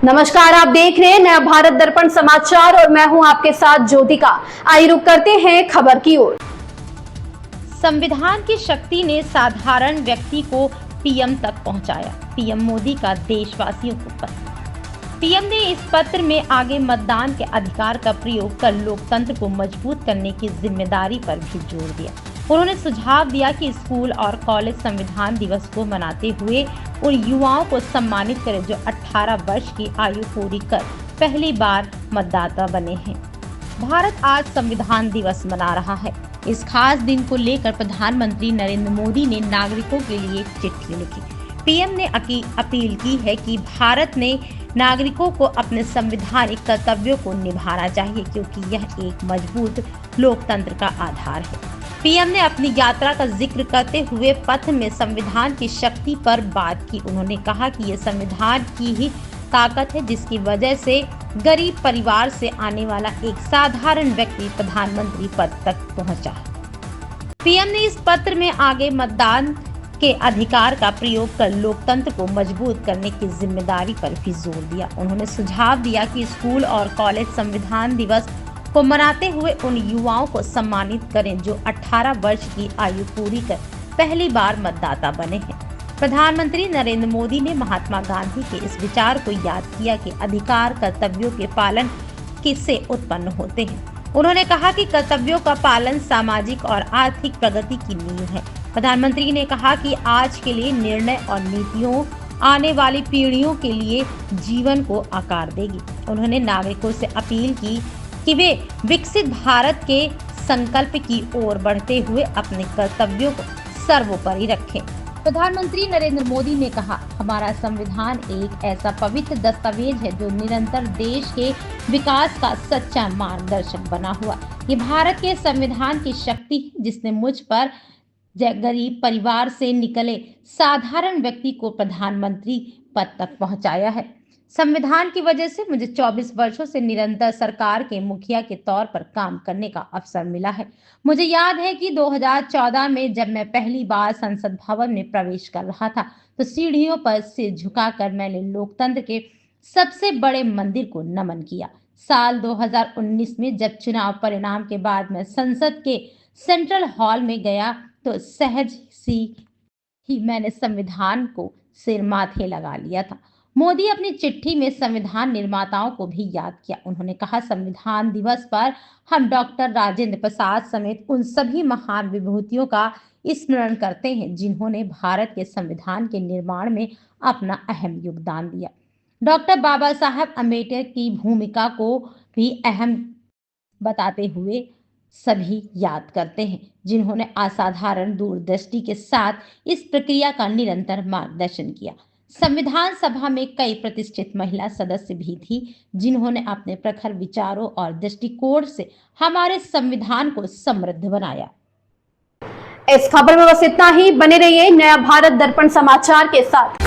नमस्कार, आप देख रहे हैं नया भारत दर्पण समाचार और मैं हूं आपके साथ ज्योतिका। आइए रुक करते हैं खबर की ओर। संविधान की शक्ति ने साधारण व्यक्ति को पीएम तक पहुंचाया। पीएम मोदी का देशवासियों को पत्र। पीएम ने इस पत्र में आगे मतदान के अधिकार का प्रयोग कर लोकतंत्र को मजबूत करने की जिम्मेदारी पर भी जोर दिया। उन्होंने सुझाव दिया कि स्कूल और कॉलेज संविधान दिवस को मनाते हुए उन युवाओं को सम्मानित करें जो 18 वर्ष की आयु पूरी कर पहली बार मतदाता बने हैं। भारत आज संविधान दिवस मना रहा है। इस खास दिन को लेकर प्रधानमंत्री नरेंद्र मोदी ने नागरिकों के लिए एक चिट्ठी लिखी। पीएम ने अपील की है कि भारत ने नागरिकों को अपने संवैधानिक कर्तव्यों को निभाना चाहिए, क्योंकि यह एक मजबूत लोकतंत्र का आधार है। पीएम ने अपनी यात्रा का जिक्र करते हुए पत्र में संविधान की शक्ति पर बात की। उन्होंने कहा कि यह संविधान की ही ताकत है जिसकी वजह से गरीब परिवार से आने वाला एक साधारण व्यक्ति प्रधानमंत्री पद तक पहुंचा। पीएम ने इस पत्र में आगे मतदान के अधिकार का प्रयोग कर लोकतंत्र को मजबूत करने की जिम्मेदारी पर भी जोर दिया। उन्होंने सुझाव दिया कि स्कूल और कॉलेज संविधान दिवस को मनाते हुए उन युवाओं को सम्मानित करें जो 18 वर्ष की आयु पूरी कर पहली बार मतदाता बने हैं। प्रधानमंत्री नरेंद्र मोदी ने महात्मा गांधी के इस विचार को याद किया कि अधिकार कर्तव्यों के पालन किससे उत्पन्न होते हैं। उन्होंने कहा कि कर्तव्यों का पालन सामाजिक और आर्थिक प्रगति की नींव है। प्रधानमंत्री ने कहा कि आज के लिए निर्णय और नीतियों आने वाली पीढ़ियों के लिए जीवन को आकार देगी। उन्होंने नागरिकों से अपील की कि वे विकसित भारत के संकल्प की ओर बढ़ते हुए अपने कर्तव्यों को सर्वोपरि रखें। प्रधानमंत्री नरेंद्र मोदी ने कहा, हमारा संविधान एक ऐसा पवित्र दस्तावेज है जो निरंतर देश के विकास का सच्चा मार्गदर्शक बना हुआ। ये भारत के संविधान की शक्ति है जिसने मुझ पर गरीब परिवार से निकले साधारण व्यक्ति को प्रधानमंत्री पद तक पहुंचाया है। संविधान की वजह से मुझे 24 वर्षों से निरंतर सरकार के मुखिया के तौर पर काम करने का अवसर मिला है। मुझे याद है कि 2014 में जब मैं पहली बार संसद भवन में प्रवेश कर रहा था तो सीढ़ियों पर सिर झुकाकर मैंने लोकतंत्र के सबसे बड़े मंदिर को नमन किया। साल 2019 में जब चुनाव परिणाम के बाद मैं संसद के सेंट्रल हॉल में गया तो सहज सी ही मैंने संविधान को सिर माथे लगा लिया था। मोदी अपनी चिट्ठी में संविधान निर्माताओं को भी याद किया। उन्होंने कहा, संविधान दिवस पर हम डॉक्टर राजेंद्र प्रसाद समेत उन सभी महान विभूतियों का स्मरण करते हैं जिन्होंने भारत के संविधान के निर्माण में अपना अहम योगदान दिया। डॉक्टर बाबा साहब अम्बेडकर की भूमिका को भी अहम बताते हुए सभी याद करते हैं, जिन्होंने असाधारण दूरदृष्टि के साथ इस प्रक्रिया का निरंतर मार्गदर्शन किया। संविधान सभा में कई प्रतिष्ठित महिला सदस्य भी थी जिन्होंने अपने प्रखर विचारों और दृष्टिकोण से हमारे संविधान को समृद्ध बनाया। इस खबर में बस इतना ही। बने रहिए नया भारत दर्पण समाचार के साथ।